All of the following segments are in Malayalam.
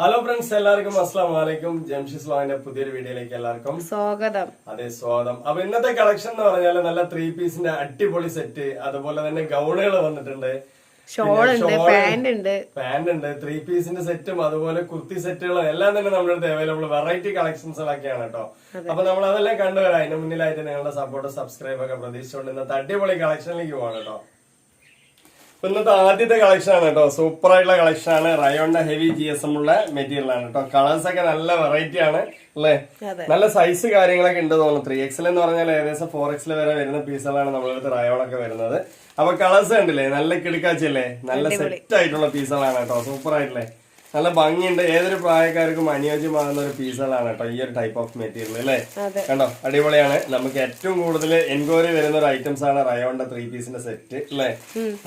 ഹലോ ഫ്രണ്ട്സ്, എല്ലാവർക്കും അസ്സലാമു അലൈക്കും. ജംഷിസ് വ്ളോഗിന്റെ പുതിയൊരു വീഡിയോയിലേക്ക് എല്ലാവർക്കും സ്വാഗതം. അതെ, സ്വാഗതം. അപ്പൊ ഇന്നത്തെ കളക്ഷൻ എന്ന് പറഞ്ഞാൽ നല്ല 3 പീസിന്റെ അടിപൊളി സെറ്റ്, അതുപോലെ തന്നെ ഗൗണുകൾ വന്നിട്ടുണ്ട്, പാന്റ് ഉണ്ട്, 3 പീസിന്റെ സെറ്റും അതുപോലെ കുർത്തി സെറ്റുകളും എല്ലാം തന്നെ നമ്മുടെ അടുത്ത് അവൈലബിൾ വെറൈറ്റി കളക്ഷൻസുകളൊക്കെയാണ് കേട്ടോ. അപ്പൊ നമ്മൾ അതെല്ലാം കണ്ടുവരാം. അതിന് മുന്നിലായിട്ട് നിങ്ങളുടെ സപ്പോർട്ട് സബ്സ്ക്രൈബ് ഒക്കെ പ്രതീക്ഷിച്ചുകൊണ്ട് ഇന്നത്തെ അടിപൊളി കളക്ഷനിലേക്ക് പോവാണ് കേട്ടോ. ഇന്നത്തെ ആദ്യത്തെ കളക്ഷൻ ആണ് കേട്ടോ. സൂപ്പർ ആയിട്ടുള്ള കളക്ഷൻ ആണ്. റയോണിന്റെ ഹെവി GSM ഉള്ള മെറ്റീരിയൽ ആണ് കേട്ടോ. കളേഴ്സ് ഒക്കെ നല്ല വെറൈറ്റി ആണ് അല്ലേ. നല്ല സൈസ് കാര്യങ്ങളൊക്കെ ഉണ്ട് തോന്നുന്നു. 3XL എന്ന് പറഞ്ഞാൽ ഏകദേശം 4XL വരെ വരുന്ന പീസുകളാണ് നമ്മളടുത്ത് റയോണൊക്കെ വരുന്നത്. അപ്പൊ കളേഴ്സ് കണ്ടില്ലേ, നല്ല കിടക്കാച്ചല്ലേ, നല്ല സെറ്റ് ആയിട്ടുള്ള പീസുകളാണ് കേട്ടോ. സൂപ്പർ ആയിട്ടില്ലേ, നല്ല ഭംഗിയുണ്ട്. ഏതൊരു പ്രായക്കാർക്കും അനുയോജ്യമാകുന്ന ഒരു പീസുകളാണ് കേട്ടോ ഈ ഒരു ടൈപ്പ് ഓഫ് മെറ്റീരിയൽ അല്ലേ. കണ്ടോ, അടിപൊളിയാണ്. നമുക്ക് ഏറ്റവും കൂടുതൽ എൻക്വയറി വരുന്ന ഒരു ഐറ്റംസ് ആണ് റയോണിന്റെ 3 പീസിന്റെ സെറ്റ് അല്ലേ.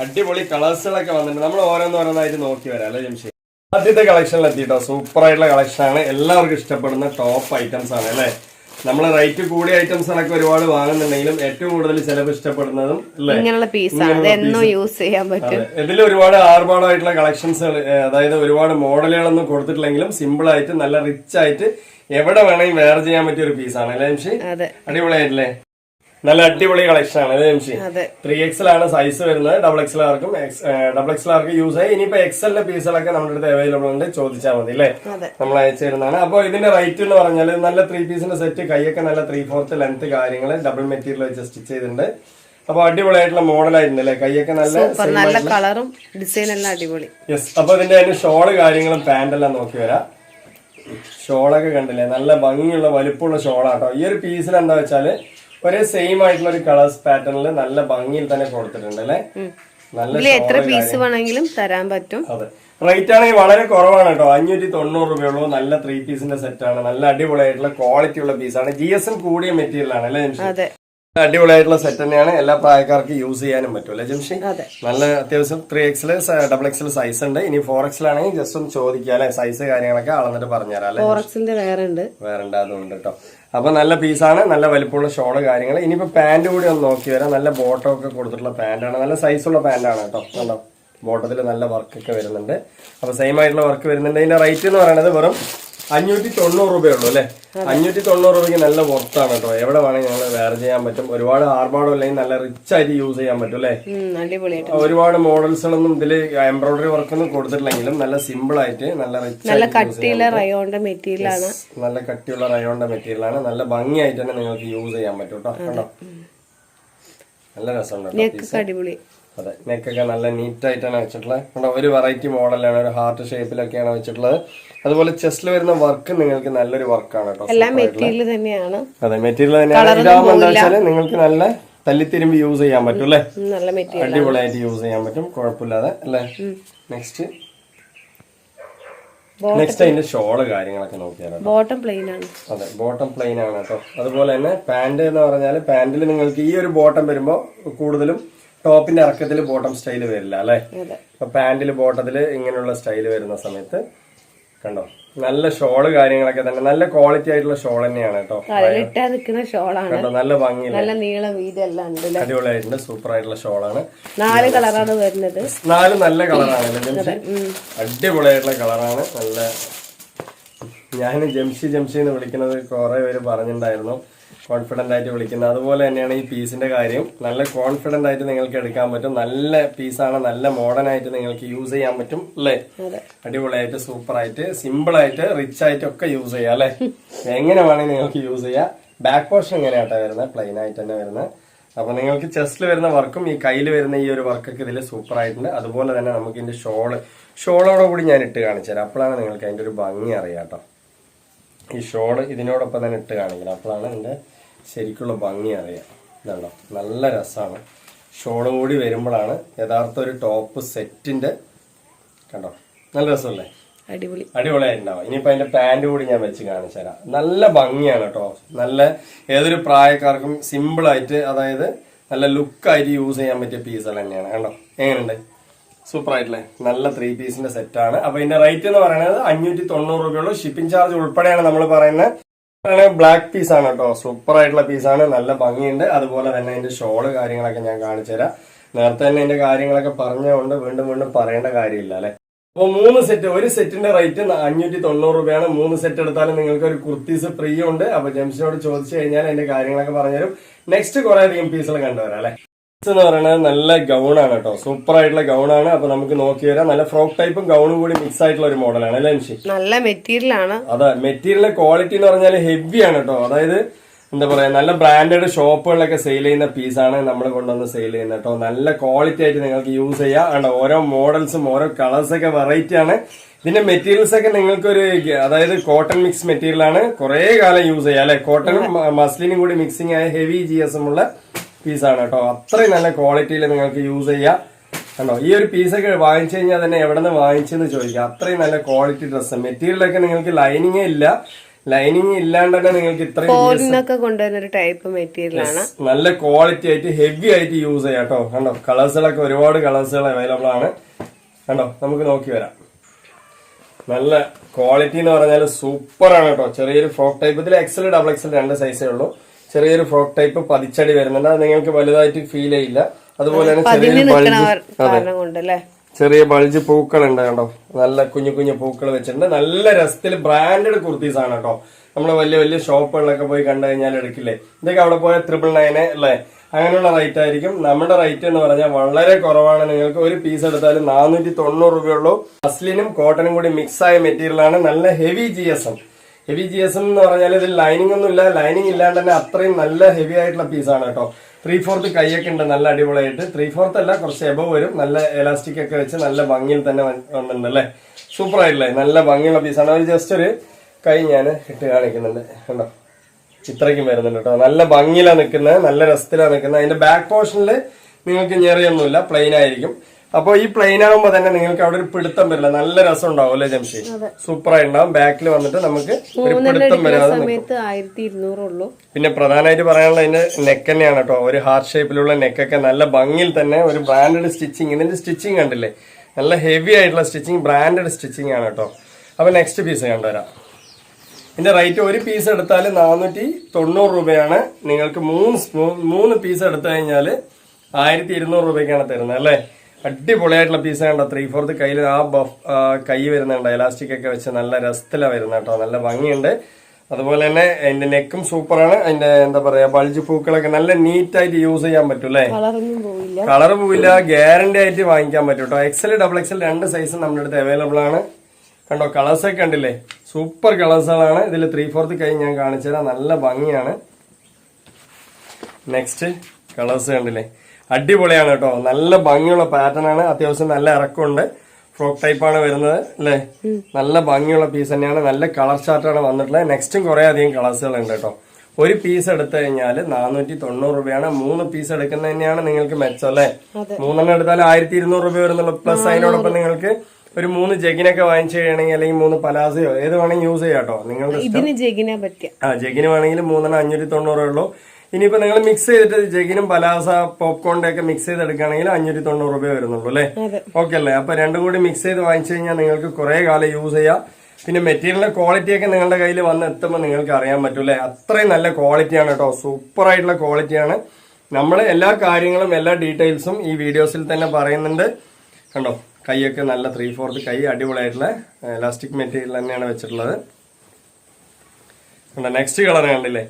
അടിപൊളി കളേഴ്സുകളൊക്കെ വന്നിട്ടുണ്ട്. നമ്മൾ ഓരോന്നോരോന്നായിട്ട് നോക്കി വരാം അല്ലെ ജംഷി. ആദ്യത്തെ കളക്ഷനിൽ എത്തിട്ടോ. സൂപ്പർ ആയിട്ടുള്ള കളക്ഷൻ ആണ്. എല്ലാവർക്കും ഇഷ്ടപ്പെടുന്ന ടോപ്പ് ഐറ്റംസ് ആണ് അല്ലെ. നമ്മള് റേറ്റ് കൂടിയ ഐറ്റംസുകളൊക്കെ ഒരുപാട് വാങ്ങുന്നുണ്ടെങ്കിലും ഏറ്റവും കൂടുതൽ ചിലവ് ഇഷ്ടപ്പെടുന്നതും ഇതിൽ ഒരുപാട് ആർഭാടമായിട്ടുള്ള കളക്ഷൻസുകൾ, അതായത് ഒരുപാട് മോഡലുകളൊന്നും കൊടുത്തിട്ടില്ലെങ്കിലും സിമ്പിൾ ആയിട്ട് നല്ല റിച്ച് ആയിട്ട് എവിടെ വേണമെങ്കിൽ വെയർ ചെയ്യാൻ പറ്റിയ ഒരു പീസാണ് അല്ലേ ജംഷി. അടിപൊളിയായിട്ടില്ലേ, നല്ല അടിപൊളി കളക്ഷൻ ആണ് അല്ലേ ജംഷി. 3XL ആണ് സൈസ് വരുന്നത്. ഡബിൾ XL യൂസ് ആയി. ഇനിയിപ്പോ XLന്റെ പീസുകളൊക്കെ നമ്മുടെ അടുത്ത് അവൈലബിൾ ഉണ്ട്, ചോദിച്ചാൽ മതി അല്ലേ, നമ്മൾ അയച്ചു തരുന്നതാണ്. അപ്പൊ ഇതിന്റെ റേറ്റ് എന്ന് പറഞ്ഞാൽ നല്ല 3 പീസിന്റെ സെറ്റ്, കൈയൊക്കെ നല്ല 3/4 ലെങ്ത് കാര്യങ്ങള് ഡബിൾ മെറ്റീരിയൽ വെച്ച് സ്റ്റിച്ച് ചെയ്തിട്ടുണ്ട്. അപ്പൊ അടിപൊളിയായിട്ടുള്ള മോഡലായിട്ടുണ്ട് അല്ലെ. കൈയൊക്കെ നല്ല കളറും ഡിസൈൻ എല്ലാം അടിപൊളി. യെസ്. അപ്പൊ ഇതിന്റെ ഷോള് കാര്യങ്ങളും പാന്റ് എല്ലാം നോക്കി വരാം. ഷോളൊക്കെ കണ്ടില്ലേ, നല്ല ഭംഗിയുള്ള വലുപ്പമുള്ള ഷോളാട്ടോ. ഈ ഒരു പീസിൽ എന്താ വെച്ചാല് ഒരേ സെയിം ആയിട്ടുള്ള ഒരു കളേഴ്സ് പാറ്റേണില് നല്ല ഭംഗിയിൽ തന്നെ കൊടുത്തിട്ടുണ്ട് അല്ലെ. നല്ല എത്ര പീസ് വേണമെങ്കിലും തരാൻ പറ്റും. അതെ, റേറ്റ് ആണെങ്കിൽ വളരെ കുറവാണ് കേട്ടോ. 590 രൂപയുള്ളൂ. നല്ല 3 പീസിന്റെ സെറ്റ് ആണ്. നല്ല അടിപൊളിയായിട്ടുള്ള ക്വാളിറ്റി ഉള്ള പീസാണ്. GSM കൂടിയ മെറ്റീരിയൽ ആണ് അല്ലെ ജംഷി. അടിപൊളിയായിട്ടുള്ള സെറ്റ് തന്നെയാണ്. എല്ലാ പ്രായക്കാർക്കും യൂസ് ചെയ്യാനും പറ്റും അല്ലെ ജംഷി. നല്ല അത്യാവശ്യം 3XL XL സൈസ് ഉണ്ട്. ഇനി 4XL ആണെങ്കിൽ ജസ്റ്റ് ഒന്ന് ചോദിക്കുക അല്ലെ, സൈസ് കാര്യങ്ങളൊക്കെ അളന്നിട്ട് പറഞ്ഞുതരാം അല്ലെ. 4XL വേറെ ഉണ്ട് അതുകൊണ്ട് കേട്ടോ. അപ്പൊ നല്ല പീസാണ്, നല്ല വലിപ്പമുള്ള ഷോള് കാര്യങ്ങൾ. ഇനിയിപ്പോ പാന്റ് കൂടി ഒന്ന് നോക്കി വരാം. നല്ല ബോട്ടം ഒക്കെ കൊടുത്തിട്ടുള്ള പാന്റാണ്, നല്ല സൈസുള്ള പാന്റാണ് കേട്ടോ. കണ്ടോ, ബോട്ടത്തിൽ നല്ല വർക്കൊക്കെ വരുന്നുണ്ട്. അപ്പൊ സെയിം ആയിട്ടുള്ള വർക്ക് വരുന്നുണ്ട്. ഇതിന്റെ റേറ്റ് എന്ന് പറയുന്നത് വെറും 590 രൂപയുള്ളൂ അല്ലെ. 590 രൂപയ്ക്ക് നല്ല വർത്താണ് കേട്ടോ. എവിടെ വേണമെങ്കിൽ ഞങ്ങൾ വെയർ ചെയ്യാൻ പറ്റും. ഒരുപാട് ആർഭാടം അല്ലെങ്കിൽ നല്ല റിച്ച് ആയിട്ട് യൂസ് ചെയ്യാൻ പറ്റും അല്ലെ. ഒരുപാട് മോഡൽസുകളൊന്നും ഇതില് എംബ്രോയിഡറി വർക്കൊന്നും കൊടുത്തിട്ടില്ലെങ്കിലും നല്ല സിമ്പിൾ ആയിട്ട് നല്ല റിച്ച് നല്ല കട്ടിയുള്ള റയോണിന്റെ മെറ്റീരിയൽ ആണ്. നല്ല കട്ടിയുള്ള റയോണിന്റെ മെറ്റീരിയൽ ആണ്. നല്ല ഭംഗിയായിട്ട് തന്നെ നിങ്ങൾക്ക് യൂസ് ചെയ്യാൻ പറ്റും കേട്ടോ. കണ്ടോ, നല്ല രസമുണ്ട്. അടിപൊളി. അതെ, നെക്കൊക്കെ നല്ല നീറ്റ് ആയിട്ടാണ് വെച്ചിട്ടുള്ളത്. ഒരു വെറൈറ്റി മോഡലാണ്, ഒരു ഹാർട്ട് ഷേപ്പിലൊക്കെയാണ് വെച്ചിട്ടുള്ളത്. അതുപോലെ ചെസ്റ്റിൽ വരുന്ന വർക്ക് നിങ്ങൾക്ക് നല്ലൊരു വർക്കാണ് കേട്ടോ. അതെ, മെറ്റീരിയൽ തന്നെയാണ്. ഇതാകുമ്പോൾ എന്താ വെച്ചാല് നിങ്ങൾക്ക് നല്ല തല്ലിത്തിരുമ്പി യൂസ് ചെയ്യാൻ പറ്റും അല്ലെ. അടിപൊളിയായിട്ട് യൂസ് ചെയ്യാൻ പറ്റും, കുഴപ്പമില്ലാതെ അല്ലെ. നെക്സ്റ്റ് അതിന്റെ ഷോള് കാര്യങ്ങളൊക്കെ നോക്കിയാൽ ബോട്ടം പ്ലെയിൻ ആണ്. അതെ, ബോട്ടം പ്ലെയിൻ ആണ് കേട്ടോ. അതുപോലെ തന്നെ പാന്റ് എന്ന് പറഞ്ഞാൽ പാന്റിൽ നിങ്ങൾക്ക് ഈ ഒരു ബോട്ടം വരുമ്പോ കൂടുതലും ടോപ്പിന്റെ ഇറക്കത്തിൽ ബോട്ടം സ്റ്റൈല് വരില്ല അല്ലെ. അപ്പൊ പാന്റില് ബോട്ടത്തില് ഇങ്ങനെയുള്ള സ്റ്റൈല് വരുന്ന സമയത്ത് കണ്ടോ, നല്ല ഷോള് കാര്യങ്ങളൊക്കെ തന്നെ നല്ല ക്വാളിറ്റി ആയിട്ടുള്ള ഷോൾ തന്നെയാണ് കേട്ടോ. കണ്ടോ, നല്ല ഭംഗിയില്ല, നല്ല നീളം വീതിയെല്ലാം ഉണ്ട്. അടിപൊളിയായിട്ടുണ്ട്. സൂപ്പർ ആയിട്ടുള്ള ഷോളാണ്. 4 കളറാണ് വരുന്നത്. 4 നല്ല കളറാണ്. അടിപൊളിയായിട്ടുള്ള കളറാണ്. നല്ല ഞാൻ ജംഷി എന്ന് വിളിക്കുന്നത് കുറെ പേര് പറഞ്ഞിട്ടുണ്ടായിരുന്നു, കോൺഫിഡന്റ് ആയിട്ട് വിളിക്കുന്നത്. അതുപോലെ തന്നെയാണ് ഈ പീസിന്റെ കാര്യം. നല്ല കോൺഫിഡന്റ് ആയിട്ട് നിങ്ങൾക്ക് എടുക്കാൻ പറ്റും. നല്ല പീസാണ്, നല്ല മോഡേൺ ആയിട്ട് നിങ്ങൾക്ക് യൂസ് ചെയ്യാൻ പറ്റും അല്ലേ. അടിപൊളിയായിട്ട് സൂപ്പർ ആയിട്ട് സിമ്പിൾ ആയിട്ട് റിച്ച് ആയിട്ട് ഒക്കെ യൂസ് ചെയ്യാം അല്ലെ. എങ്ങനെ വേണമെങ്കിൽ നിങ്ങൾക്ക് യൂസ് ചെയ്യാം. ബാക്ക് പോർഷൻ എങ്ങനെയാട്ടാ വരുന്നത്, പ്ലെയിൻ ആയിട്ട് തന്നെ വരുന്നത്. അപ്പൊ നിങ്ങൾക്ക് ചെസ്റ്റിൽ വരുന്ന വർക്കും ഈ കയ്യിൽ വരുന്ന ഈ ഒരു വർക്കൊക്കെ ഇതിൽ സൂപ്പർ ആയിട്ടുണ്ട്. അതുപോലെ തന്നെ നമുക്ക് ഇതിന്റെ ഷോളോടെ കൂടി ഞാൻ ഇട്ട് കാണിച്ചു തരാം. അപ്പോഴാണ് നിങ്ങൾക്ക് അതിന്റെ ഒരു ഭംഗി അറിയാം കേട്ടോ. ഈ ഷോള് ഇതിനോടൊപ്പം തന്നെ ഇട്ട് കാണിക്കണം, അപ്പോഴാണ് ഇതിന്റെ ശരിക്കുള്ള ഭംഗി അറിയാം. ഇതുണ്ടോ, നല്ല രസമാണ്. ഷോളും കൂടി വരുമ്പോഴാണ് യഥാർത്ഥ ഒരു ടോപ്പ് സെറ്റിന്റെ കണ്ടോ, നല്ല രസമല്ലേ, അടിപൊളിയായിട്ടുണ്ടാവും. ഇനിയിപ്പോ അതിന്റെ പാന്റ് കൂടി ഞാൻ വെച്ച് കാണിച്ചു തരാം. നല്ല ഭംഗിയാണ് കേട്ടോ. നല്ല ഏതൊരു പ്രായക്കാർക്കും സിമ്പിൾ ആയിട്ട്, അതായത് നല്ല ലുക്കായിട്ട് യൂസ് ചെയ്യാൻ പറ്റിയ പീസുകൾ തന്നെയാണ്. കണ്ടോ, എങ്ങനെയുണ്ട്, സൂപ്പർ ആയിട്ടില്ലേ. നല്ല 3 പീസിന്റെ സെറ്റാണ്. അപ്പൊ ഇതിന്റെ റേറ്റ് എന്ന് പറയുന്നത് 590 രൂപയുള്ളൂ. ഷിപ്പിംഗ് ചാർജ് ഉൾപ്പെടെയാണ് നമ്മൾ പറയുന്നത്. ബ്ലാക്ക് പീസാണ് കേട്ടോ. സൂപ്പർ ആയിട്ടുള്ള പീസാണ്, നല്ല ഭംഗിയുണ്ട്. അതുപോലെ തന്നെ അതിന്റെ ഷോള് കാര്യങ്ങളൊക്കെ ഞാൻ കാണിച്ചു തരാം. നേരത്തെ തന്നെ അതിന്റെ കാര്യങ്ങളൊക്കെ പറഞ്ഞുകൊണ്ട് വീണ്ടും പറയേണ്ട കാര്യമില്ല അല്ലെ. അപ്പോൾ 3 സെറ്റ്, ഒരു സെറ്റിന്റെ റേറ്റ് 590 രൂപയാണ്. 3 സെറ്റ് എടുത്താലും നിങ്ങൾക്ക് ഒരു കുർത്തീസ് ഫ്രീ ഉണ്ട്. അപ്പൊ ജംഷിനോട് ചോദിച്ചു കഴിഞ്ഞാൽ അതിന്റെ കാര്യങ്ങളൊക്കെ പറഞ്ഞുതരും. നെക്സ്റ്റ് കുറെ അധികം പീസുകൾ കണ്ടുവരാം അല്ലെ. എന്ന് പറയുന്നത് നല്ല ഗൗണാണ് കേട്ടോ, സൂപ്പർ ആയിട്ടുള്ള ഗൗണാണ്. അപ്പൊ നമുക്ക് നോക്കി വരാം. നല്ല ഫ്രോക്ക് ടൈപ്പും ഗൗണും കൂടി മിക്സ് ആയിട്ടുള്ള ഒരു മോഡലാണ് അല്ലെ ജംഷി. നല്ല മെറ്റീരിയൽ ആണ്. അതെ, മെറ്റീരിയലിന്റെ ക്വാളിറ്റി എന്ന് പറഞ്ഞാൽ ഹെവി ആണ് കേട്ടോ. അതായത് എന്താ പറയാ, നല്ല ബ്രാൻഡഡ് ഷോപ്പുകളിലൊക്കെ സെയിൽ ചെയ്യുന്ന പീസാണ് നമ്മൾ കൊണ്ടുവന്ന് സെയിൽ ചെയ്യുന്നത് കേട്ടോ. നല്ല ക്വാളിറ്റി ആയിട്ട് നിങ്ങൾക്ക് യൂസ് ചെയ്യാം. ആണ്ടോ ഓരോ മോഡൽസും ഓരോ കളേഴ്സ് ഒക്കെ വെറൈറ്റി ആണ്. ഇതിന്റെ മെറ്റീരിയൽസ് ഒക്കെ നിങ്ങൾക്കൊരു അതായത് കോട്ടൺ മിക്സ് മെറ്റീരിയൽ ആണ്, കുറെ കാലം യൂസ് ചെയ്യാം അല്ലെ. കോട്ടണും മസ്ലിനും കൂടി മിക്സിംഗ് ആയ ഹെവി GSM ഉള്ള പീസാണ് കേട്ടോ. അത്രയും നല്ല ക്വാളിറ്റിയിൽ നിങ്ങൾക്ക് യൂസ് ചെയ്യാം കണ്ടോ. ഈ ഒരു പീസൊക്കെ വാങ്ങിച്ചു കഴിഞ്ഞാൽ തന്നെ എവിടെ നിന്ന് വാങ്ങിച്ചെന്ന് ചോദിക്കാം. അത്രയും നല്ല ക്വാളിറ്റി ഡ്രസ്സ്. മെറ്റീരിയലൊക്കെ നിങ്ങൾക്ക് ലൈനിങ്ങേ ഇല്ല, ലൈനിങ് ഇല്ലാണ്ട് തന്നെ നിങ്ങൾക്ക് ഇത്രയും കൊണ്ടുവരുന്ന ഒരു ടൈപ്പ് മെറ്റീരിയൽ ആണ്. നല്ല ക്വാളിറ്റി ആയിട്ട് ഹെവി ആയിട്ട് യൂസ് ചെയ്യാം കേട്ടോ. കണ്ടോ കളേഴ്സുകളൊക്കെ ഒരുപാട് കളേഴ്സുകൾ അവൈലബിൾ ആണ് കണ്ടോ. നമുക്ക് നോക്കി വരാം. നല്ല ക്വാളിറ്റി എന്ന് പറഞ്ഞാൽ സൂപ്പർ ആണ് കേട്ടോ. ചെറിയൊരു ഫ്രോക്ക് ടൈപ്പ്, ഇതിൽ XL XXL 2 സൈസേ ഉള്ളൂ. ചെറിയൊരു ഫ്രോക്ക് ടൈപ്പ് പതിച്ചടി വരുന്നുണ്ട്. അത് നിങ്ങൾക്ക് വലുതായിട്ട് ഫീൽ ചെയ്യില്ല. അതുപോലെ തന്നെ ചെറിയ ബൾജ് പൂക്കൾ ഉണ്ട് കണ്ടോ. നല്ല കുഞ്ഞു കുഞ്ഞു പൂക്കൾ വെച്ചിട്ടുണ്ട്. നല്ല രസത്തിൽ ബ്രാൻഡഡ് കുർത്തീസ് ആണ് കേട്ടോ. നമ്മള് വലിയ വലിയ ഷോപ്പുകളിലൊക്കെ പോയി കണ്ടു കഴിഞ്ഞാൽ എടുക്കില്ലേ, ഇതൊക്കെ അവിടെ പോയ 999 അല്ലേ, അങ്ങനെയുള്ള റേറ്റ് ആയിരിക്കും. നമ്മുടെ റേറ്റ് എന്ന് പറഞ്ഞാൽ വളരെ കുറവാണ്. നിങ്ങൾക്ക് ഒരു പീസ് എടുത്താലും 490 രൂപയുള്ളൂ. മസ്ലിനും കോട്ടനും കൂടി മിക്സ് ആയ മെറ്റീരിയൽ ആണ്. നല്ല ഹെവി GSM. ഹെവി GSM എന്ന് പറഞ്ഞാൽ ഇതിൽ ലൈനിങ് ഒന്നും ഇല്ല. ലൈനിങ് ഇല്ലാണ്ട് തന്നെ അത്രയും നല്ല ഹെവി ആയിട്ടുള്ള പീസാണ് കേട്ടോ. 3/4 കൈയൊക്കെ ഉണ്ട് നല്ല അടിപൊളിയായിട്ട്. 3/4 അല്ല, കുറച്ച് എബവ് വരും. നല്ല എലാസ്റ്റിക് ഒക്കെ വെച്ച് നല്ല ഭംഗിയിൽ തന്നെ വന്നിട്ടുണ്ട് അല്ലേ. സൂപ്പർ ആയിട്ടില്ലേ, നല്ല ഭംഗിയുള്ള പീസാണ്. ഒരു ജസ്റ്റ് ഒരു കൈ ഞാൻ ഇട്ട് കാണിക്കുന്നുണ്ട് കണ്ടോ. ഇത്രയ്ക്കും വരുന്നുണ്ട് കേട്ടോ. നല്ല ഭംഗിയിലാണ് നിൽക്കുന്നത്, നല്ല രസത്തിലാണ് നിൽക്കുന്നത്. അതിന്റെ ബാക്ക് പോർഷനിൽ നിങ്ങൾക്ക് ഞെറിയൊന്നുമില്ല, പ്ലെയിൻ ആയിരിക്കും. അപ്പൊ ഈ പ്ലെയിൻ ആകുമ്പോ തന്നെ നിങ്ങൾക്ക് അവിടെ ഒരു പിടുത്തം വരില്ല. നല്ല രസം ഉണ്ടാവും അല്ലെ ജംഷി. സൂപ്പർ ആയിട്ടുണ്ടാവും. ബാക്കിൽ വന്നിട്ട് നമുക്ക് ഒരു പിടുത്തം വരാതെ നിൽക്കും. പിന്നെ പ്രധാനമായിട്ട് പറയാനുള്ള അതിന്റെ നെക്ക് തന്നെയാണ് കേട്ടോ. ഒരു ഹാർട്ട് ഷേപ്പിലുള്ള നെക്കൊക്കെ നല്ല ഭംഗിയിൽ തന്നെ ഒരു ബ്രാൻഡഡ് സ്റ്റിച്ചിങ്. ഇതിന്റെ സ്റ്റിച്ചിങ് കണ്ടില്ലേ, നല്ല ഹെവി ആയിട്ടുള്ള സ്റ്റിച്ചിങ്, ബ്രാൻഡഡ് സ്റ്റിച്ചിങ് ആണ് കേട്ടോ. അപ്പൊ നെക്സ്റ്റ് പീസ് കണ്ടുവരാം. ഇതിന്റെ റേറ്റ് ഒരു പീസ് എടുത്താൽ 490 രൂപയാണ്. നിങ്ങൾക്ക് 3 പീസ് എടുത്തു കഴിഞ്ഞാൽ 1200 രൂപയ്ക്കാണ് തരുന്നത് അല്ലേ. അടിപൊളിയായിട്ടുള്ള പീസ് കണ്ടോ. 3/4 കയ്യിൽ കൈ വരുന്നുണ്ട്, എലാസ്റ്റിക് ഒക്കെ വെച്ച് നല്ല രസത്തിലാണ് വരുന്നത് കേട്ടോ. നല്ല ഭംഗിയുണ്ട്. അതുപോലെ തന്നെ അതിന്റെ നെക്കും സൂപ്പറാണ്. അതിന്റെ എന്താ പറയാ ബൾജ് പൂക്കളൊക്കെ നല്ല നീറ്റ് ആയിട്ട് യൂസ് ചെയ്യാൻ പറ്റും അല്ലേ. കളർ പോവില്ല, ഗ്യാരണ്ടി ആയിട്ട് വാങ്ങിക്കാൻ പറ്റും കേട്ടോ. XL XXL 2 സൈസ് നമ്മുടെ അടുത്ത് അവൈലബിൾ ആണ് കണ്ടോ. കളേഴ്സ് ഒക്കെ കണ്ടില്ലേ, സൂപ്പർ കളേഴ്സുകളാണ്. ഇതിൽ 3/4 കൈ ഞാൻ കാണിച്ചു തരാം. നല്ല ഭംഗിയാണ്. നെക്സ്റ്റ് കളേഴ്സ് കണ്ടില്ലേ, അടിപൊളിയാണ് കേട്ടോ. നല്ല ഭംഗിയുള്ള പാറ്റേൺ ആണ്. അത്യാവശ്യം നല്ല ഇറക്കമുണ്ട്. ഫ്രോക്ക് ടൈപ്പാണ് വരുന്നത് അല്ലേ. നല്ല ഭംഗിയുള്ള പീസ് തന്നെയാണ്. നല്ല കളർ ചാർട്ടാണ് വന്നിട്ടുള്ളത്. നെക്സ്റ്റും കുറെ അധികം കളേഴ്സുകൾ ഉണ്ട് കേട്ടോ. ഒരു പീസ് എടുത്തു കഴിഞ്ഞാൽ 490 രൂപയാണ്. 3 പീസ് എടുക്കുന്നത് തന്നെയാണ് നിങ്ങൾക്ക് മെച്ചം അല്ലേ. 3 എടുത്താൽ 1200 രൂപ വരുന്നുള്ളൂ. പ്ലസ് അതിനോടൊപ്പം നിങ്ങൾക്ക് ഒരു 3 ജഗിനൊക്കെ വാങ്ങിച്ചു കഴിയണമെങ്കിൽ അല്ലെങ്കിൽ 3 പലാസയോ ഏത് വേണമെങ്കിൽ യൂസ് ചെയ്യാം കേട്ടോ. നിങ്ങളുടെ ജഗിന് വേണമെങ്കിൽ 3 590 ഉള്ളൂ. ഇനിയിപ്പോ നിങ്ങൾ മിക്സ് ചെയ്തിട്ട് ജഗിനും പലാസ പോപ്കോണിന്റെ ഒക്കെ മിക്സ് ചെയ്ത് എടുക്കുകയാണെങ്കിൽ 590 രൂപ വരുന്നുള്ളൂ അല്ലേ. ഓക്കെ അല്ലേ. അപ്പൊ രണ്ടും കൂടി മിക്സ് ചെയ്ത് വാങ്ങിച്ചു കഴിഞ്ഞാൽ നിങ്ങൾക്ക് കുറെ കാലം യൂസ് ചെയ്യാം. പിന്നെ മെറ്റീരിയലിന്റെ ക്വാളിറ്റി ഒക്കെ നിങ്ങളുടെ കയ്യിൽ വന്ന് എത്തുമ്പോൾ നിങ്ങൾക്ക് അറിയാൻ പറ്റും അല്ലേ. അത്രയും നല്ല ക്വാളിറ്റിയാണ് കേട്ടോ. സൂപ്പർ ആയിട്ടുള്ള ക്വാളിറ്റിയാണ്. നമ്മൾ എല്ലാ കാര്യങ്ങളും എല്ലാ ഡീറ്റെയിൽസും ഈ വീഡിയോസിൽ തന്നെ പറയുന്നുണ്ട് കണ്ടോ. കൈയൊക്കെ നല്ല 3/4 കൈ, അടിപൊളിയായിട്ടുള്ള എലാസ്റ്റിക് മെറ്റീരിയൽ തന്നെയാണ് വെച്ചിട്ടുള്ളത് കണ്ടോ. നെക്സ്റ്റ് കളർ കണ്ടില്ലേ,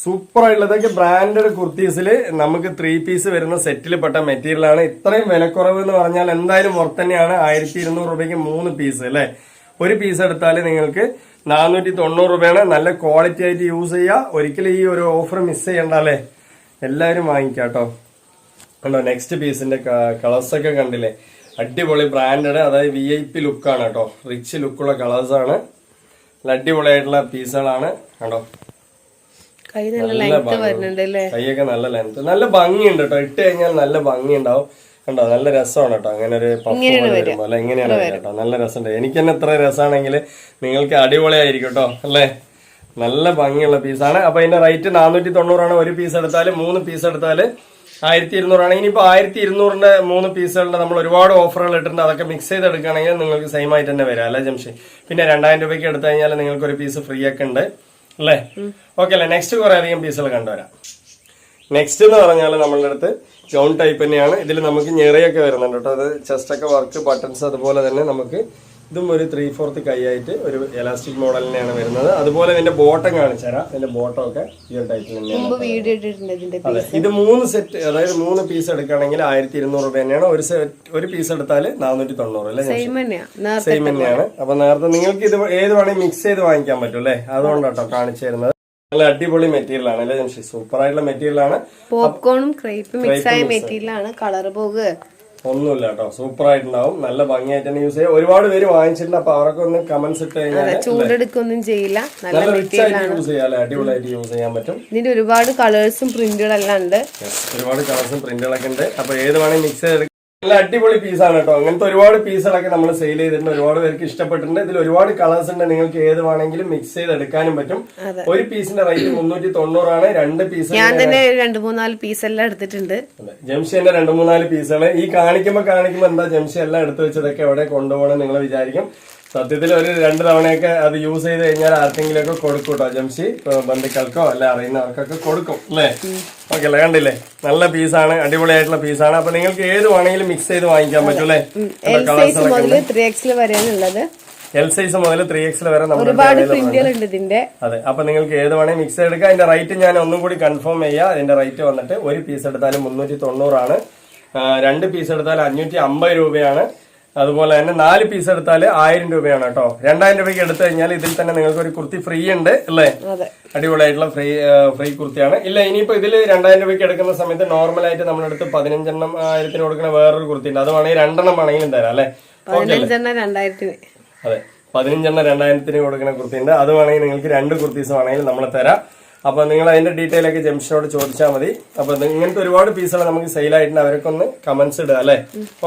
സൂപ്പർ ആയിട്ടുള്ള ഇതൊക്കെ ബ്രാൻഡഡ് കുർത്തീസിൽ നമുക്ക് 3 പീസ് വരുന്ന സെറ്റിൽ പെട്ട മെറ്റീരിയൽ ആണ്. ഇത്രയും വിലക്കുറവ് എന്ന് പറഞ്ഞാൽ എന്തായാലും പുറത്ത് തന്നെയാണ്. 1200 രൂപയ്ക്ക് 3 പീസ് അല്ലേ. ഒരു പീസ് എടുത്താൽ നിങ്ങൾക്ക് 490 രൂപയാണ്. നല്ല ക്വാളിറ്റി ആയിട്ട് യൂസ് ചെയ്യുക. ഒരിക്കലും ഈ ഒരു ഓഫർ മിസ് ചെയ്യണ്ട അല്ലേ. എല്ലാവരും വാങ്ങിക്കാം കേട്ടോ കണ്ടോ. നെക്സ്റ്റ് പീസിന്റെ കളേഴ്സ് ഒക്കെ കണ്ടില്ലേ, അടിപൊളി ബ്രാൻഡഡ്, അതായത് VIP ലുക്കാണ് കേട്ടോ. റിച്ച് ലുക്കുള്ള കളേഴ്സ് ആണ്. നല്ല അടിപൊളിയായിട്ടുള്ള പീസുകളാണ് കണ്ടോ. കൈയൊക്കെ നല്ല ലെങ്ത്, നല്ല ഭംഗിയുണ്ട് കേട്ടോ. ഇട്ട് കഴിഞ്ഞാൽ നല്ല ഭംഗി ഉണ്ടാവും കണ്ടോ. നല്ല രസമാണ് കേട്ടോ. അങ്ങനെ ഒരു പഫ് വരുമ്പോ അല്ലെ, എങ്ങനെയാണ് കേട്ടോ. നല്ല രസമുണ്ട്. എനിക്ക് തന്നെ ഇത്ര രസമാണെങ്കിൽ നിങ്ങൾക്ക് അടിപൊളിയായിരിക്കും കേട്ടോ അല്ലേ. നല്ല ഭംഗിയുള്ള പീസാണ്. അപ്പൊ ഇതിന്റെ റേറ്റ് 490 ഒരു പീസ് എടുത്താൽ. 3 പീസ് എടുത്താൽ 1200 ഇനിയിപ്പോ 1200 3 പീസുകളുടെ നമ്മൾ ഒരുപാട് ഓഫറുകൾ ഇട്ടിട്ടുണ്ട്. അതൊക്കെ മിക്സ് ചെയ്ത് എടുക്കുകയാണെങ്കിൽ നിങ്ങൾക്ക് സെയിം ആയിട്ട് തന്നെ വരാം അല്ലെ ജംഷി. പിന്നെ 2000 രൂപയ്ക്ക് എടുത്തു കഴിഞ്ഞാൽ നിങ്ങൾക്ക് ഒരു പീസ് ഫ്രീ ഒക്കെ ഉണ്ട് അല്ലേ. ഓക്കെ അല്ലേ. നെക്സ്റ്റ് കുറെ അധികം പീസുകൾ കണ്ടുവരാം. നെക്സ്റ്റ് എന്ന് പറഞ്ഞാൽ നമ്മളുടെ അടുത്ത് ഗൗൺ ടൈപ്പ് തന്നെയാണ്. ഇതിൽ നമുക്ക് ഞെറിയൊക്കെ വരുന്നുണ്ട് കേട്ടോ. അത് ചെസ്റ്റ് ഒക്കെ വർക്ക്, ബട്ടൺസ്, അതുപോലെ തന്നെ നമുക്ക് ഇതും ഒരു 3/4 കൈയായിട്ട് ഒരു എലാസ്റ്റിക് മോഡൽ തന്നെയാണ് വരുന്നത്. അതുപോലെ ഇതിന്റെ ബോട്ടം കാണിച്ചു തരാം. ഇതിന്റെ ബോട്ടം ഒക്കെ ഈ ഒരു ടൈപ്പിൽ തന്നെയാണ്. വീഡിയോ ഇട്ടിട്ടുണ്ട് ഇതിന്റെ. അതെ, ഇത് 3 സെറ്റ്, അതായത് 3 പീസ് എടുക്കുകയാണെങ്കിൽ 1200 രൂപ തന്നെയാണ്. ഒരു പീസ് എടുത്താൽ 490 അല്ലേ? സെയിം തന്നെയാണ്. അപ്പൊ നേരത്തെ നിങ്ങൾക്ക് ഇത് ഏത് വേണമെങ്കിൽ മിക്സ് ചെയ്ത് വാങ്ങിക്കാൻ പറ്റും അല്ലേ? അതുകൊണ്ടാട്ടോ കാണിച്ചു തരുന്നത്. നല്ല അടിപൊളി മെറ്റീരിയൽ ആണ് അല്ലേ ജംഷി? സൂപ്പർ ആയിട്ടുള്ള മെറ്റീരിയൽ ആണ്. പോപ്കോണും ക്രേപ്പും മിക്സ് ആയ മെറ്റീരിയൽ ആണ്. കളർ പോകെ ഒന്നുമില്ല കേട്ടോ, സൂപ്പർ ആയിട്ടുണ്ടാവും. നല്ല ഭംഗിയായിട്ട് തന്നെ യൂസ് ചെയ്യാം. ഒരുപാട് പേര് വാങ്ങിച്ചിട്ടുണ്ട്. അപ്പൊ അവരൊക്കെ ഒന്ന് കമന്റ്സ് ഇട്ട് കഴിഞ്ഞാൽ ചൂടെടുക്കൊന്നും ചെയ്യില്ല. നല്ല റിച്ച് ആയിട്ട് യൂസ് ചെയ്യാം അല്ലെ? അടിപൊളിയായിട്ട് യൂസ് ചെയ്യാൻ പറ്റും. ഇതിന്റെ ഒരുപാട് കളേഴ്സും പ്രിന്റുകളെല്ലാം ഉണ്ട്. ഒരുപാട് കളേഴ്സും പ്രിന്റുകളൊക്കെ ഉണ്ട്. അപ്പൊ ഏത് വേണമെങ്കിൽ മിക്സ് ചെയ്ത് നല്ല അടിപൊളി പീസാണ് കേട്ടോ. അങ്ങനത്തെ ഒരുപാട് പീസുകളൊക്കെ നമ്മൾ സെയിൽ ചെയ്തിട്ടുണ്ട്. ഒരുപാട് പേർക്ക് ഇഷ്ടപ്പെട്ടിട്ടുണ്ട്. ഇതിൽ ഒരുപാട് കളേഴ്സ് ഉണ്ട്. നിങ്ങൾക്ക് ഏത് വേണമെങ്കിലും മിക്സ് ചെയ്ത് എടുക്കാനും പറ്റും. ഒരു പീസിന്റെ റേറ്റ് 390 ആണ്. 2 പീസ് ഞാൻ തന്നെ 2-3-4 പീസ് എല്ലാം എടുത്തിട്ടുണ്ട്. ജംഷിന്റെ 2-3-4 പീസുകൾ ഈ കാണിക്കുമ്പോ എന്താ ജംഷി എല്ലാം എടുത്തു വെച്ചതൊക്കെ എവിടെ കൊണ്ടുപോകണം നിങ്ങൾ വിചാരിക്കും. സത്യത്തിൽ ഒരു 2 തവണയൊക്കെ അത് യൂസ് ചെയ്ത് കഴിഞ്ഞാൽ ആർക്കെങ്കിലും ഒക്കെ കൊടുക്കും കേട്ടോ ജംഷി. ബന്ധുക്കൾക്കോ അല്ലെ അറിയുന്നവർക്കൊക്കെ കൊടുക്കും അല്ലേ? ഓക്കെ അല്ലേ? കണ്ടില്ലേ? നല്ല പീസാണ്, അടിപൊളിയായിട്ടുള്ള പീസാണ്. അപ്പൊ നിങ്ങൾക്ക് ഏത് വേണമെങ്കിലും മിക്സ് ചെയ്ത് വാങ്ങിക്കാൻ പറ്റും അല്ലേ? L സൈസ് മുതൽ 3XL വരെയാണുള്ളത്. L സൈസ് മുതൽ 3XL വരെ ഒരുപാട് പ്രിന്റുകൾ ഉണ്ട് ഇതിന്റെ. അതെ, അപ്പൊ നിങ്ങൾക്ക് ഏത് വേണമെങ്കിൽ മിക്സ് എടുക്കാം. അതിന്റെ റേറ്റ് ഞാൻ ഒന്നും കൂടി കൺഫേം ചെയ്യാം. അതിന്റെ റേറ്റ് വന്നിട്ട് ഒരു പീസ് എടുത്താലും 390 ആണ്. 2 പീസ് എടുത്താൽ 550 രൂപയാണ്. അതുപോലെ തന്നെ 4 പീസ് എടുത്താൽ 1000 രൂപയാണ് കേട്ടോ. 2000 രൂപയ്ക്ക് എടുത്തു കഴിഞ്ഞാൽ ഇതിൽ തന്നെ നിങ്ങൾക്ക് ഒരു കുർത്തി ഫ്രീ ഉണ്ട് അല്ലേ? അടിപൊളിയായിട്ടുള്ള ഫ്രീ കുർത്തിയാണ്. ഇല്ല, ഇനിയിപ്പോ ഇതിൽ 2000 രൂപയ്ക്ക് എടുക്കുന്ന സമയത്ത് നോർമലായിട്ട് നമ്മളെടുത്ത് 15,000 കൊടുക്കുന്ന വേറൊരു കുർത്തി ഉണ്ട്. അത് വേണമെങ്കിൽ 2 വേണമെങ്കിലും തരാം അല്ലെ? 15,000 അതെ, 15 2000 കൊടുക്കുന്ന കുർത്തി ഉണ്ട്. അത് വേണമെങ്കിൽ നിങ്ങൾക്ക് 2 കുർത്തീസ് വേണമെങ്കിൽ നമ്മൾ തരാം. അപ്പൊ നിങ്ങൾ അതിന്റെ ഡീറ്റെയിൽ ഒക്കെ ജംഷിനോട് ചോദിച്ചാൽ മതി. അപ്പൊ ഇങ്ങനത്തെ ഒരുപാട് പീസുകൾ നമുക്ക് സെയിൽ ആയിട്ടുണ്ട്. അവരൊക്കെ ഒന്ന് കമന്റ്സ് ഇടുക അല്ലെ?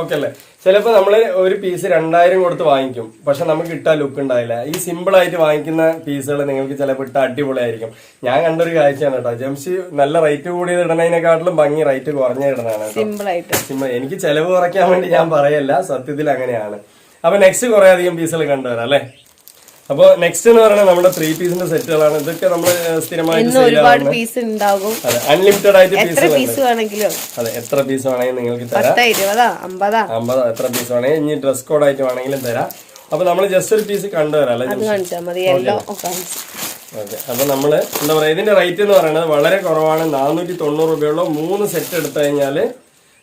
ഓക്കെ അല്ലേ? ചിലപ്പോ നമ്മള് ഒരു പീസ് 2000 കൊടുത്ത് വാങ്ങിക്കും, പക്ഷെ നമുക്ക് ഇട്ടാൽ ലുക്ക് ഉണ്ടാവില്ല. ഈ സിമ്പിൾ ആയിട്ട് വാങ്ങിക്കുന്ന പീസുകൾ നിങ്ങൾക്ക് ചിലപ്പോൾ ഇട്ട അടിപൊളിയായിരിക്കും. ഞാൻ കണ്ടൊരു കാഴ്ചയാണ് കേട്ടോ. ജംഷി നല്ല റേറ്റ് കൂടിയത് ഇടുന്നതിനെക്കാട്ടിലും ഭംഗി റേറ്റ് കുറഞ്ഞ ഇടുന്നതാണ്. സിമ്പിൾ. എനിക്ക് ചെലവ് കുറയ്ക്കാൻ വേണ്ടി ഞാൻ പറയല്ല, സത്യത്തിൽ അങ്ങനെയാണ്. അപ്പൊ നെക്സ്റ്റ് കുറെ അധികം പീസുകൾ കണ്ടുവരാം അല്ലെ? അപ്പൊ നെക്സ്റ്റ് എന്ന് പറയുന്നത് നമ്മുടെ 3 പീസിന്റെ സെറ്റുകളാണ്. ഇതൊക്കെ നമ്മൾ സ്ഥിരമായിട്ട് അൺലിമിറ്റഡ് ആയിട്ട് പീസ് വേണമെങ്കിലും അതെ, എത്ര പീസ് വേണമെങ്കിലും നിങ്ങൾക്ക് തരാം. 50 എത്ര പീസ് വേണമെങ്കിൽ. ഇനി ഡ്രസ് കോഡ് ആയിട്ട് വേണമെങ്കിലും തരാം. അപ്പൊ നമ്മൾ ജസ്റ്റ് ഒരു പീസ് കണ്ടുവരാം അല്ലെ? ഓക്കെ, അപ്പൊ നമ്മള് എന്താ പറയാ, ഇതിന്റെ റേറ്റ് എന്ന് പറയുന്നത് വളരെ കുറവാണ്. 490 രൂപയുള്ള 3 സെറ്റ് എടുത്തു കഴിഞ്ഞാല്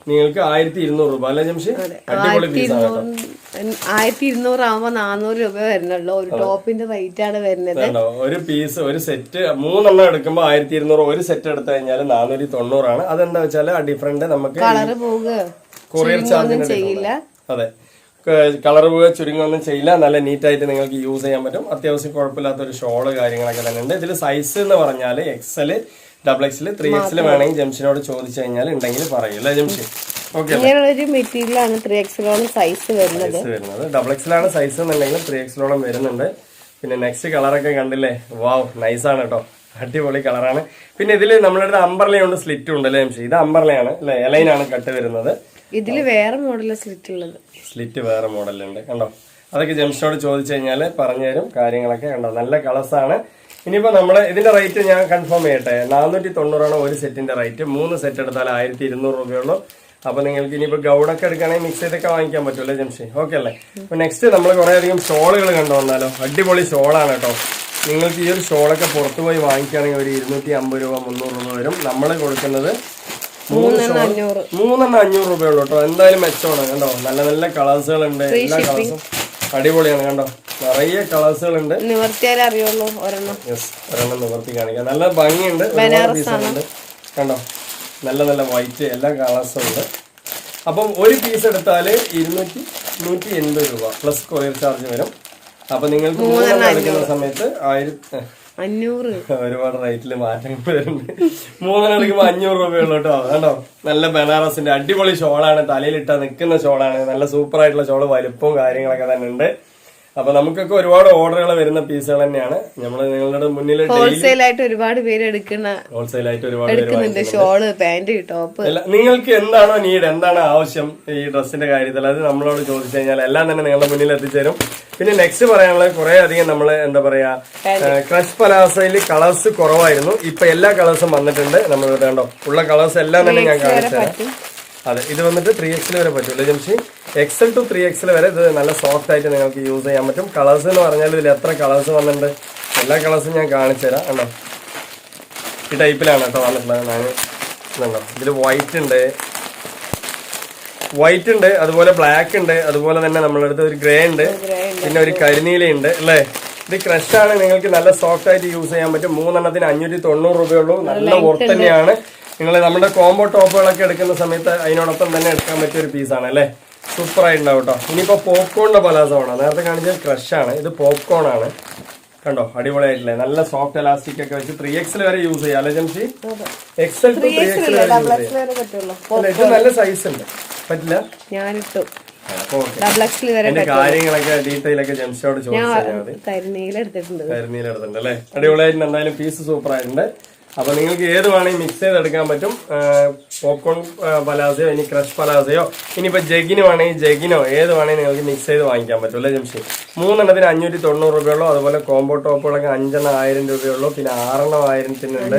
നിങ്ങൾക്ക് 1200 രൂപ അല്ലെ ജംഷി? അടിപൊളി പീസാണ്. 1200 ആവുമ്പോ 400 രൂപ വരുന്നുള്ളൂ. ഒരു ടോപ്പിന്റെ റേറ്റ് ആണ് വരുന്നത്. ഒരു പീസ്, ഒരു സെറ്റ് 3 എടുക്കുമ്പോ 1200. ഒരു സെറ്റ് എടുത്തു കഴിഞ്ഞാൽ 490 ആണ്. അതെന്താ വെച്ചാൽ ആ ഡിഫറന്റ് നമുക്ക് കളറ് പോവുക, കൊറിയർ ചാർജ് ചെയ്യില്ല. അതെ, കളർ പോവുക, ചുരുങ്ങൊന്നും ചെയ്യില്ല. നല്ല നീറ്റായിട്ട് നിങ്ങൾക്ക് യൂസ് ചെയ്യാൻ പറ്റും. അത്യാവശ്യം കുഴപ്പമില്ലാത്ത ഒരു ഷോള് കാര്യങ്ങളൊക്കെ തന്നെ ഉണ്ട്. ഇതിൽ സൈസ് എന്ന് പറഞ്ഞാൽ XL, XXL, 3XL വേണമെങ്കിൽ ജംഷിനോട് ചോദിച്ചു കഴിഞ്ഞാൽ ഉണ്ടെങ്കിൽ പറയൂല്ലേ ജംഷി? ഓക്കെ, മെറ്റീരിയലാണ് 3XL സൈസ് വരുന്നത്. XXL ആണ് സൈസ് എന്നുണ്ടെങ്കിൽ 3XL വരുന്നുണ്ട്. പിന്നെ നെക്സ്റ്റ് കളറൊക്കെ കണ്ടില്ലേ? വാവ്, നൈസാണ് കേട്ടോ. അടിപൊളി കളറാണ്. പിന്നെ ഇതില് നമ്മളുടെ അമ്പർലയുണ്ട്, സ്ലിറ്റും ഉണ്ട് അല്ലേ ജംഷി? ഇത് അമ്പർലയാണ് അല്ലെ? എലൈനാണ് കട്ട് വരുന്നത്. ഇതില് വേറെ മോഡലാണ് സ്ലിറ്റ് ഉള്ളത്. സ്ലിറ്റ് വേറെ മോഡലുണ്ട് കണ്ടോ? അതൊക്കെ ജംഷിനോട് ചോദിച്ചു കഴിഞ്ഞാൽ പറഞ്ഞുതരും കാര്യങ്ങളൊക്കെ. കണ്ടോ, നല്ല കളേഴ്സാണ്. ഇനിയിപ്പോ നമ്മള് ഇതിന്റെ റേറ്റ് ഞാൻ കൺഫേം ചെയ്യട്ടെ. 490 ആണ് ഒരു സെറ്റിന്റെ റേറ്റ്. 3 സെറ്റ് എടുത്താൽ 1200 രൂപയുള്ളൂ. അപ്പൊ നിങ്ങൾക്ക് ഇനിയിപ്പോ ഗൗഡൊക്കെ എടുക്കുകയാണെങ്കിൽ മിക്സ് ചെയ്തൊക്കെ വാങ്ങിക്കാൻ പറ്റുമല്ലേ ജംഷി? ഓക്കെ അല്ലേ? അപ്പൊ നെക്സ്റ്റ് നമ്മൾ കുറെ അധികം ഷോളുകൾ കണ്ടു വന്നാലോ? അടിപൊളി ഷോളാണ് കേട്ടോ. നിങ്ങൾക്ക് ഈ ഒരു ഷോളൊക്കെ പുറത്തു പോയി വാങ്ങിക്കുകയാണെങ്കിൽ ഒരു 250 രൂപ 300 രൂപ വരും. നമ്മൾ കൊടുക്കുന്നത് 3,500 രൂപയുള്ളൂ കേട്ടോ. എന്തായാലും മെച്ചമാണ് കണ്ടോ. നല്ല നല്ല കളേഴ്സുകളുണ്ട്. എല്ലാ കളേഴ്സും അടിപൊളിയാണ് കണ്ടോ. നിറയെ കളേഴ്സുകളുണ്ട്. അറിയുള്ളൂ ഒരെണ്ണം നിവർത്തി കാണിക്കാം. നല്ല ഭംഗിയുണ്ട്. കണ്ടോ, നല്ല നല്ല വൈറ്റ് എല്ലാ കളേഴ്സും ഉണ്ട്. അപ്പം ഒരു പീസ് എടുത്താൽ 180 രൂപ പ്ലസ് കൊറിയർ ചാർജ് വരും. അപ്പൊ നിങ്ങൾക്ക് 3 എടുക്കുന്ന സമയത്ത് 500 ഒരുപാട് റേറ്റില് മാറ്റങ്ങൾ വരുന്നുണ്ട്. 3 എടുക്കുമ്പോ 500 രൂപയുള്ളൂ കേട്ടോ. കണ്ടോ, നല്ല ബനാറസിന്റെ അടിപൊളി ഷോളാണ്. തലയിലിട്ടാ നിൽക്കുന്ന ഷോളാണ്. നല്ല സൂപ്പർ ആയിട്ടുള്ള ഷോള്, വലുപ്പവും കാര്യങ്ങളൊക്കെ തന്നെ ഉണ്ട്. അപ്പൊ നമുക്കൊക്കെ ഒരുപാട് ഓർഡറുകൾ വരുന്ന പീസുകൾ തന്നെയാണ് നമ്മൾ നിങ്ങളുടെ മുന്നിൽ ഹോൾസെയിൽ ആയിട്ട് ഒരുപാട് പേര് ഹോൾസെയിൽ ആയിട്ട് ഒരുപാട് എടുക്കുന്നുണ്ട്. Shawl, pant, top. നിങ്ങൾക്ക് എന്താണോ നീഡ്, എന്താണ് ആവശ്യം ഈ ഡ്രസ്സിന്റെ കാര്യത്തിൽ, അത് നമ്മളോട് ചോദിച്ചു കഴിഞ്ഞാൽ എല്ലാം തന്നെ നിങ്ങളുടെ മുന്നിൽ എത്തിച്ചേരും. പിന്നെ നെക്സ്റ്റ് പറയാനുള്ളത് കുറെ അധികം നമ്മള് എന്താ പറയാ, ക്രഷ് പലാസയിൽ കളേഴ്സ് കുറവായിരുന്നു. ഇപ്പൊ എല്ലാ കളേഴ്സും വന്നിട്ടുണ്ട്. നമ്മൾ കണ്ടോ ഉള്ള കളേഴ്സ് എല്ലാം തന്നെ ഞാൻ കാണിച്ചു തരാം. അതെ, ഇത് വന്നിട്ട് 3XL വരെ പറ്റൂല്ലേ ജംഷി? XL to 3XL വരെ ഇത് നല്ല സോഫ്റ്റ് ആയിട്ട് നിങ്ങൾക്ക് യൂസ് ചെയ്യാൻ പറ്റും. കളേഴ്സ് എന്ന് പറഞ്ഞാൽ ഇതിൽ എത്ര കളേഴ്സ് വന്നിട്ടുണ്ട്, എല്ലാ കളേഴ്സും ഞാൻ കാണിച്ചു തരാം. കണ്ടോ ഈ ടൈപ്പിലാണ് കേട്ടോ വന്നിട്ടുള്ളത്. ഞാൻ കണ്ടോ ഇതിൽ വൈറ്റ് ഉണ്ട്, അതുപോലെ ബ്ലാക്ക് ഉണ്ട്, അതുപോലെ തന്നെ നമ്മളുടെ അടുത്ത് ഒരു ഗ്രേ ഉണ്ട്, പിന്നെ ഒരു കരിനീലയുണ്ട് അല്ലേ. ഇത് ക്രഷ് ആണ്, നിങ്ങൾക്ക് നല്ല സോഫ്റ്റ് ആയിട്ട് യൂസ് ചെയ്യാൻ പറ്റും. 3 എണ്ണത്തിന് 590 രൂപയുള്ളൂ. നല്ല വർത്ത് തന്നെയാണ്. നിങ്ങൾ നമ്മുടെ കോംബോ ടോപ്പുകളൊക്കെ എടുക്കുന്ന സമയത്ത് അതിനോടൊപ്പം തന്നെ എടുക്കാൻ പറ്റിയ ഒരു പീസാണ് അല്ലേ. സൂപ്പർ ആയിട്ടുണ്ടാവും കേട്ടോ. ഇനിയിപ്പോ പോപ്കോണിന്റെ പലാസമാണ്. നേരത്തെ കാണിച്ചത് ക്രഷ് ആണ്, ഇത് പോപ്കോൺ ആണ്. കണ്ടോ അടിപൊളിയായിട്ടില്ലേ, നല്ല സോഫ്റ്റ് എലാസ്റ്റിക് ഒക്കെ വെച്ച് 3XL വരെ യൂസ് ചെയ്യാം അല്ലേ ജംഷി? XL to 3XL വരെ യൂസ് ചെയ്യാം. ഇത് നല്ല സൈസ് ഉണ്ട്, പറ്റില്ല ഞാനിട്ടു. എന്റെ കാര്യങ്ങളൊക്കെ ഡീറ്റെയിൽ ഒക്കെ ജംഷിയോട് ചോദിച്ചാൽ മതി. കരിനീല എടുത്തിട്ടുണ്ട് അല്ലേ. അടിപൊളിയായിട്ടുണ്ട്. എന്തായാലും പീസ് സൂപ്പർ ആയിട്ടുണ്ട്. അപ്പൊ നിങ്ങൾക്ക് ഏത് വേണമെങ്കിൽ മിക്സ് ചെയ്തെടുക്കാൻ പറ്റും. പോപ്കോൺ പലാസയോ ഇനി ക്രഷ് പലാസയോ ഇനിയിപ്പോ ജഗിന് വേണമെങ്കിൽ ജഗിനോ ഏത് വേണമെങ്കിൽ നിങ്ങൾക്ക് മിക്സ് ചെയ്ത് വാങ്ങിക്കാൻ പറ്റും അല്ലേ ജംഷി? 3 എണ്ണത്തിന് 590 രൂപയുള്ളൂ. അതുപോലെ കോംബോ ടോപ്പുകളൊക്കെ 5 എണ്ണം 1000 രൂപയുള്ളൂ. പിന്നെ 6 എണ്ണം 1000-നുണ്ട്.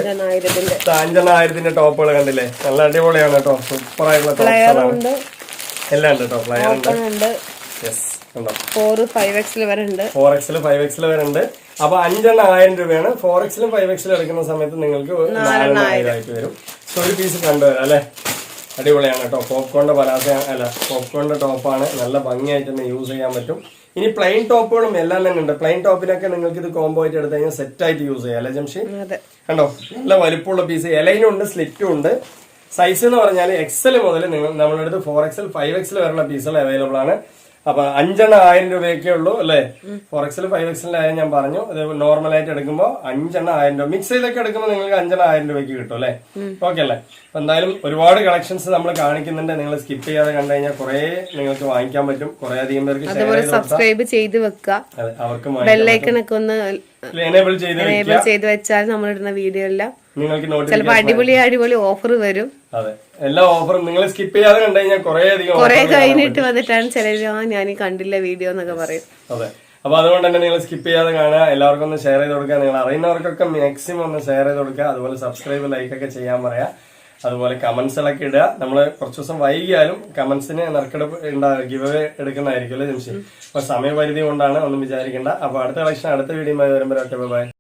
5 എണ്ണം 1000-ന്റെ ടോപ്പുകൾ കണ്ടില്ലേ, നല്ല അടിപൊളിയാണ് കേട്ടോ. സൂപ്പർ ആയിട്ടുള്ള ടോപ്പുകളാണ്. എല്ലാം ഉണ്ട് കേട്ടോ. പ്ലെയർ ഉണ്ട്. യെസ്, 4, 5XL വരെ ഉണ്ട്. 4XL 5XL വരെ ഉണ്ട്. അപ്പൊ 5 എണ്ണം 1000 രൂപയാണ്. 4XL 5XL എടുക്കുന്ന സമയത്ത് നിങ്ങൾക്ക് 4 ആയിട്ട് വരും. സോ ഒരു പീസ് കണ്ടുവരാം അല്ലെ. അടിപൊളിയാണ് കേട്ടോ. പോപ്കോണിന്റെ പലാസ അല്ല, പോപ്കോണിന്റെ ടോപ്പാണ്. നല്ല ഭംഗിയായിട്ട് തന്നെ യൂസ് ചെയ്യാൻ പറ്റും. ഇനി പ്ലെയിൻ ടോപ്പുകളും എല്ലാം തന്നെ ഉണ്ട്. പ്ലെയിൻ ടോപ്പിനൊക്കെ നിങ്ങൾക്ക് ഇത് കോംബോ ആയിട്ട് എടുത്തു കഴിഞ്ഞാൽ സെറ്റ് ആയിട്ട് യൂസ് ചെയ്യാം അല്ലെ ജംഷി? കണ്ടോ നല്ല വലിപ്പമുള്ള പീസ്, എലൈനും ഉണ്ട്, സ്ലിറ്റും ഉണ്ട്. സൈസ് എന്ന് പറഞ്ഞാൽ XL മുതൽ നമ്മളുടെ അടുത്ത് 4XL 5XL വരെയുള്ള പീസുകൾ അവൈലബിൾ ആണ്. അപ്പൊ 5 എണ്ണം 1000 രൂപയൊക്കെ ഉള്ളൂ അല്ലെ. 4XL 5XL ആയാലും ഞാൻ പറഞ്ഞു. ഇത് നോർമൽ ആയിട്ട് എടുക്കുമ്പോൾ 5 എണ്ണം 1000 രൂപ, മിക്സ് ചെയ്തൊക്കെ എടുക്കുമ്പോൾ നിങ്ങൾക്ക് 5 എണ്ണം 1000 രൂപയ്ക്ക് കിട്ടും അല്ലെ. ഓക്കെ അല്ലേ. അപ്പൊ എന്തായാലും ഒരുപാട് കളക്ഷൻസ് നമ്മൾ കാണിക്കുന്നുണ്ട്. നിങ്ങൾ സ്കിപ്പ് ചെയ്യാതെ കണ്ടു കഴിഞ്ഞാൽ കുറെ നിങ്ങൾക്ക് വാങ്ങിക്കാൻ പറ്റും. കുറെ അധികം പേർക്ക് സബ്സ്ക്രൈബ് ചെയ്ത് വെക്കുക. അവർക്ക് ബെല്ലൈക്കണൊക്കെ ഒന്ന് എനേബിൾ ചെയ്ത് വെച്ചാൽ നമ്മൾ ഇടുന്ന വീഡിയോ എല്ലാം നിങ്ങൾക്ക് ചിലപ്പോ അടിപൊളി ഓഫർ വരും. അതെ, എല്ലാ ഓഫറും നിങ്ങൾ സ്കിപ്പ് ചെയ്യാതെ കണ്ടു കഴിഞ്ഞാൽ കുറെ കഴിഞ്ഞിട്ട് വന്നിട്ടാണ് ചിലര് ഞാൻ കണ്ടില്ല വീഡിയോ എന്നൊക്കെ പറയും. അതെ, അപ്പൊ അതുകൊണ്ട് തന്നെ നിങ്ങൾ സ്കിപ്പ് ചെയ്യാതെ കാണുക. എല്ലാവർക്കും ഒന്ന് ഷെയർ ചെയ്ത് കൊടുക്കുക. നിങ്ങൾ അറിയുന്നവർക്കൊക്കെ മാക്സിമം ഒന്ന് ഷെയർ ചെയ്ത് കൊടുക്കുക. അതുപോലെ സബ്സ്ക്രൈബ്, ലൈക്ക് ഒക്കെ ചെയ്യാൻ പറയാ. അതുപോലെ കമന്റ്സുകളൊക്കെ ഇടുക. നമ്മൾ കുറച്ച് ദിവസം വൈകിയാലും കമന്റ്സിന് നറുക്കെടുപ്പ് ഗിവ് അവേ എടുക്കുന്നതായിരിക്കും അല്ലേ ജംഷി? അപ്പൊ സമയപരിധി കൊണ്ടാണ്, ഒന്നും വിചാരിക്കേണ്ട. അപ്പൊ അടുത്ത കളക്ഷൻ അടുത്ത വീഡിയോ വരുമ്പോൾ ബൈ.